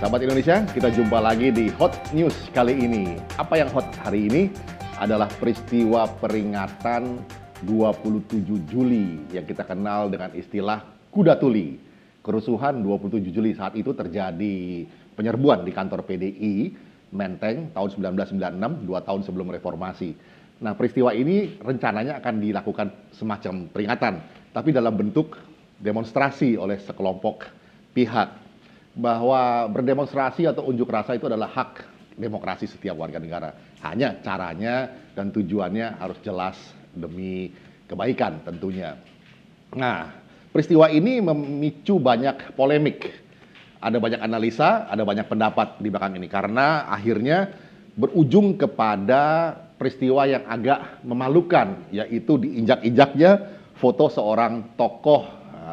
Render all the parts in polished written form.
Sahabat Indonesia, kita jumpa lagi di Hot News kali ini. Apa yang hot hari ini adalah peristiwa peringatan 27 Juli yang kita kenal dengan istilah Kuda Tuli. Kerusuhan 27 Juli saat itu terjadi penyerbuan di kantor PDI Menteng tahun 1996, 2 tahun sebelum reformasi. Nah, peristiwa ini rencananya akan dilakukan semacam peringatan, tapi dalam bentuk demonstrasi oleh sekelompok pihak. Bahwa berdemonstrasi atau unjuk rasa itu adalah hak demokrasi setiap warga negara. Hanya caranya dan tujuannya harus jelas demi kebaikan tentunya. Nah, peristiwa ini memicu banyak polemik. Ada banyak analisa, ada banyak pendapat di belakang ini. Karena akhirnya berujung kepada peristiwa yang agak memalukan, yaitu diinjak-injaknya foto seorang tokoh,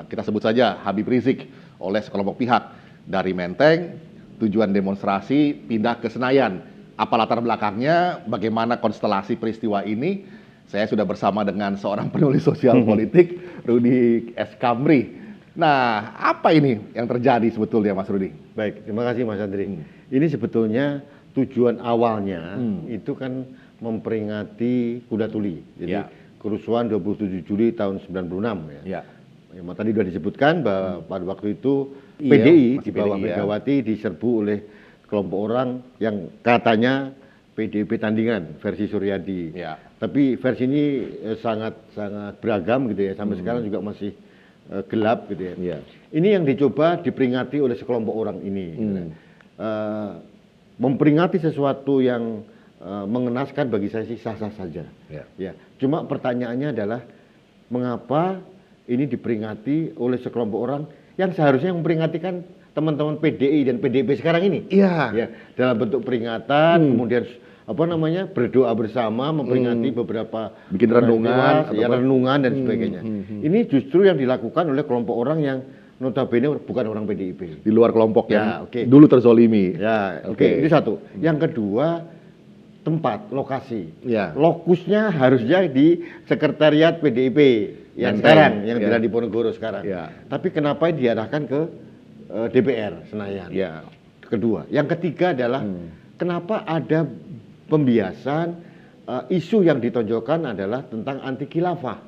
kita sebut saja Habib Rizik, oleh sekelompok pihak. Dari Menteng, tujuan demonstrasi pindah ke Senayan. Apa latar belakangnya, bagaimana konstelasi peristiwa ini? Saya sudah bersama dengan seorang penulis sosial politik, Rudi S. Kamri. Nah, apa ini yang terjadi sebetulnya, Mas Rudi? Baik, terima kasih Mas Andri. Ini sebetulnya tujuan awalnya itu kan memperingati Kuda Tuli. Jadi kerusuhan 27 Juli tahun 96 ya. Yang tadi sudah disebutkan bahwa pada waktu itu PDI di bawah Megawati diserbu oleh kelompok orang yang katanya PDIP tandingan versi Suryadi. Tapi versi ini sangat beragam gitu ya. Sampai sekarang juga masih gelap gitu ya. Ini yang dicoba diperingati oleh sekelompok orang ini. Memperingati sesuatu yang mengenaskan bagi saya sih sah-sah saja. Ya. Cuma pertanyaannya adalah mengapa ini diperingati oleh sekelompok orang yang seharusnya memperingatikan teman-teman PDI dan PDIP sekarang ini. Ya, dalam bentuk peringatan, kemudian berdoa bersama, memperingati beberapa bikin renungan, renungan dan sebagainya. Ini justru yang dilakukan oleh kelompok orang yang notabene bukan orang PDIP. Di luar kelompok yang dulu terzolimi. Itu satu. Yang kedua, tempat, lokasi. Lokusnya harusnya di sekretariat PDIP yang sekarang, yang di Diponegoro sekarang. Tapi kenapa diarahkan ke DPR Senayan? Kedua. Yang ketiga adalah kenapa ada pembiasan isu yang ditonjolkan adalah tentang anti khilafah.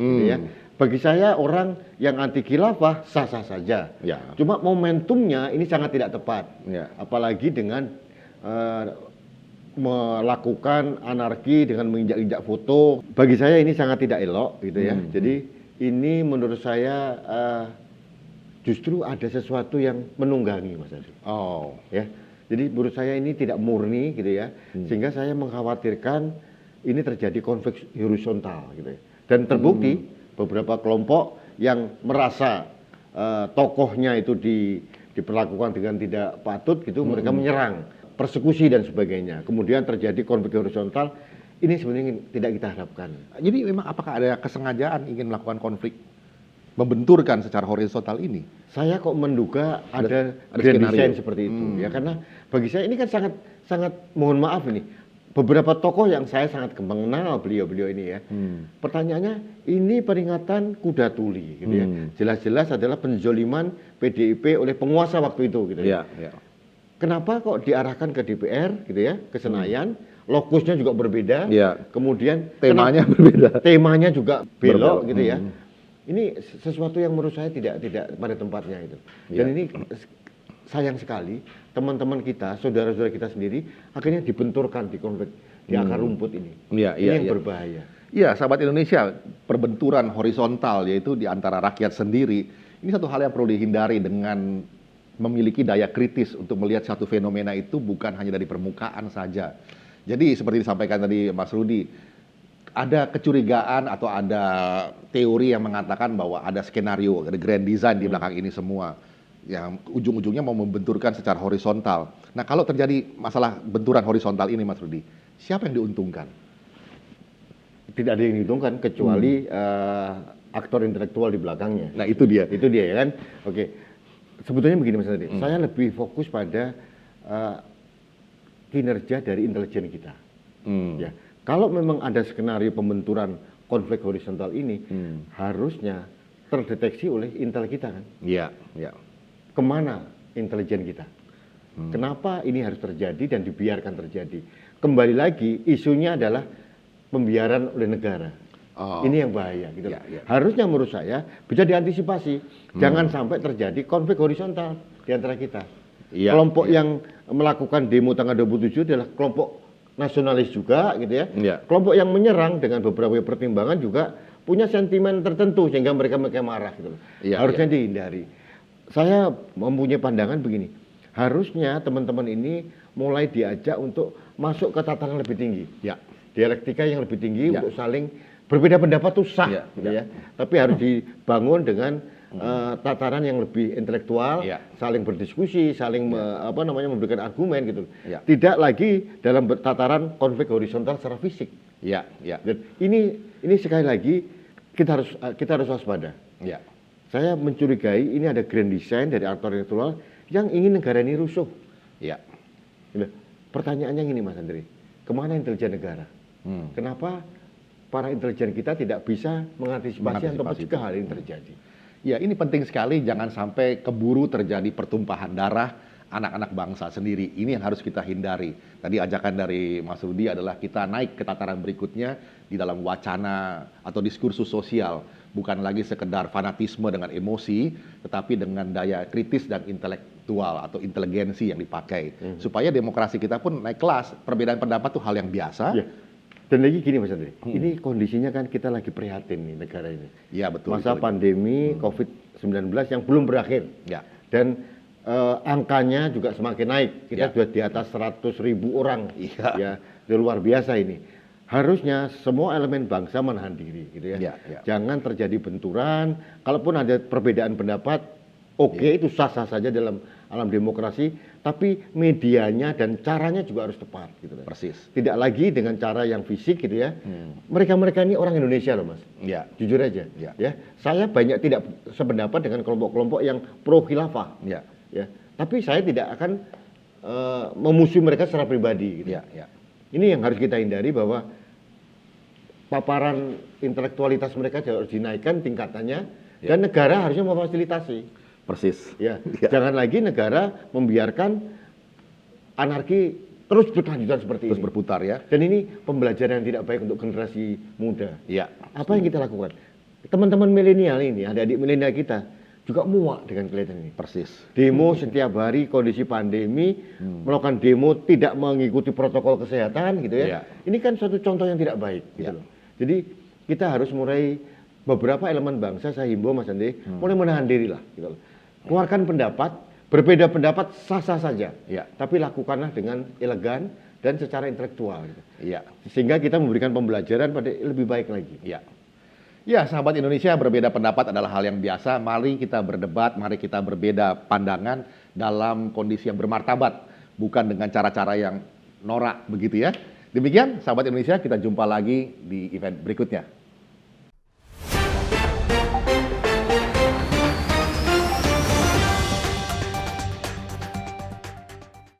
Ya. Bagi saya orang yang anti khilafah sah-sah saja. Cuma momentumnya ini sangat tidak tepat. Apalagi dengan melakukan anarki dengan menginjak-injak foto. Bagi saya ini sangat tidak elok gitu ya. Jadi ini menurut saya justru ada sesuatu yang menunggangi, Mas Adi. Ya. Jadi menurut saya ini tidak murni gitu ya. Sehingga saya mengkhawatirkan ini terjadi konflik horizontal gitu ya. Dan terbukti beberapa kelompok yang merasa tokohnya itu diperlakukan dengan tidak patut gitu, mereka menyerang, persekusi dan sebagainya. Kemudian terjadi konflik horizontal. Ini sebenarnya tidak kita harapkan. Jadi memang apakah ada kesengajaan ingin melakukan konflik, membenturkan secara horizontal ini? Saya kok menduga ada desain seperti itu. Ya, karena bagi saya ini kan sangat mohon maaf ini. Beberapa tokoh yang saya sangat mengenal beliau-beliau ini ya. Pertanyaannya, ini peringatan Kuda Tuli gitu ya. Jelas-jelas adalah penzoliman PDIP oleh penguasa waktu itu gitu ya. Kenapa kok diarahkan ke DPR gitu ya, ke Senayan, lokusnya juga berbeda, kemudian temanya berbeda, temanya juga belok gitu ya. Ini sesuatu yang menurut saya tidak pada tempatnya itu. Dan ini sayang sekali teman-teman kita, saudara-saudara kita sendiri akhirnya dibenturkan di konflik di akar rumput ini. Ini yang berbahaya. Iya, sahabat Indonesia, perbenturan horizontal yaitu di antara rakyat sendiri. Ini satu hal yang perlu dihindari dengan memiliki daya kritis untuk melihat satu fenomena itu bukan hanya dari permukaan saja. Jadi seperti disampaikan tadi Mas Rudi, ada kecurigaan atau ada teori yang mengatakan bahwa ada skenario, ada grand design di belakang ini semua, yang ujung-ujungnya mau membenturkan secara horizontal. Nah, kalau terjadi masalah benturan horizontal ini, Mas Rudi, siapa yang diuntungkan? Tidak ada yang diuntungkan kecuali aktor intelektual di belakangnya. Nah, itu dia. Itu dia ya kan. Sebetulnya begini Mas Adi, saya lebih fokus pada kinerja dari intelijen kita. Ya, kalau memang ada skenario pembenturan konflik horizontal ini, harusnya terdeteksi oleh intel kita kan. Iya. Kemana intelijen kita? Kenapa ini harus terjadi dan dibiarkan terjadi? Kembali lagi, isunya adalah pembiaran oleh negara. Oh. Ini yang bahaya gitu. Ya, ya. Harusnya menurut saya bisa diantisipasi. Jangan sampai terjadi konflik horizontal di antara kita. Ya, Kelompok ya. yang melakukan demo tanggal 27 adalah kelompok nasionalis juga gitu ya. Ya. Kelompok yang menyerang dengan beberapa pertimbangan juga punya sentimen tertentu sehingga mereka marah gitu loh. Ya, Harusnya ya. dihindari. Saya mempunyai pandangan begini. Harusnya teman-teman ini mulai diajak untuk masuk ke tataran lebih tinggi. Ya. Dialektika yang lebih tinggi Ya. untuk saling berbeda pendapat itu sah Ya, gitu ya. ya. Tapi harus dibangun dengan tataran yang lebih intelektual, Ya. saling berdiskusi, saling memberikan argumen gitu. Ya. Tidak lagi dalam tataran konflik horizontal secara fisik. Ya, ya. Dan ini sekali lagi kita harus waspada. Ya. Saya mencurigai ini ada grand design dari aktor intelektual yang ingin negara ini rusuh. Ya. Gitu. Pertanyaannya gini Mas Andri, kemana intelijen negara? Kenapa para intelijen kita tidak bisa mengantisipasi atau mencegah hal ini terjadi? Ya, ini penting sekali, jangan sampai keburu terjadi pertumpahan darah anak-anak bangsa sendiri. Ini yang harus kita hindari. Tadi ajakan dari Mas Rudi adalah kita naik ke tataran berikutnya di dalam wacana atau diskursus sosial. Bukan lagi sekedar fanatisme dengan emosi, tetapi dengan daya kritis dan intelektual atau inteligensi yang dipakai. Supaya demokrasi kita pun naik kelas. Perbedaan pendapat itu hal yang biasa. Ya. Dan lagi gini Mas Andri, ini kondisinya kan kita lagi prihatin nih negara ini. Iya, betul. Masa betul. COVID-19 yang belum berakhir. Ya. Dan angkanya juga semakin naik. Ya. Kita sudah di atas 100.000 orang. Iya. Ya, itu luar biasa ini. Harusnya semua elemen bangsa menahan diri gitu ya. Ya, ya. Jangan terjadi benturan. Kalaupun ada perbedaan pendapat, oke, itu sah-sah saja dalam alam demokrasi, tapi medianya dan caranya juga harus tepat gitu. Persis. Tidak lagi dengan cara yang fisik gitu ya. Mereka-mereka ini orang Indonesia loh Mas. Ya. Jujur aja. Ya. Ya. Saya banyak tidak sependapat dengan kelompok-kelompok yang pro khilafah. Ya. Ya. Tapi saya tidak akan memusuhi mereka secara pribadi gitu. Ya. Ya. Ini yang harus kita hindari, bahwa paparan intelektualitas mereka harus dinaikkan tingkatannya, dan negara harusnya memfasilitasi. Persis. Ya, Ya. jangan lagi negara membiarkan anarki terus berkelanjutan seperti Terus ini. berputar ya. Dan ini pembelajaran yang tidak baik untuk generasi muda. Iya. Apa yang kita lakukan? Teman-teman milenial ini, adik-adik milenial kita juga muak dengan kelihatan ini. Persis. Demo setiap hari, kondisi pandemi, melakukan demo tidak mengikuti protokol kesehatan gitu ya. Iya. Ini kan suatu contoh yang tidak baik gitu Iya. loh. Jadi kita harus mulai, beberapa elemen bangsa saya himbau Mas Andi, mulai menahan diri lah gitu loh. Keluarkan pendapat, berbeda pendapat sah-sah saja. Iya. Tapi lakukanlah dengan elegan dan secara intelektual gitu. Iya. Sehingga kita memberikan pembelajaran pada lebih baik lagi. Ya. Ya, sahabat Indonesia, berbeda pendapat adalah hal yang biasa. Mari kita berdebat, mari kita berbeda pandangan dalam kondisi yang bermartabat, bukan dengan cara-cara yang norak begitu ya. Demikian, sahabat Indonesia, kita jumpa lagi di event berikutnya.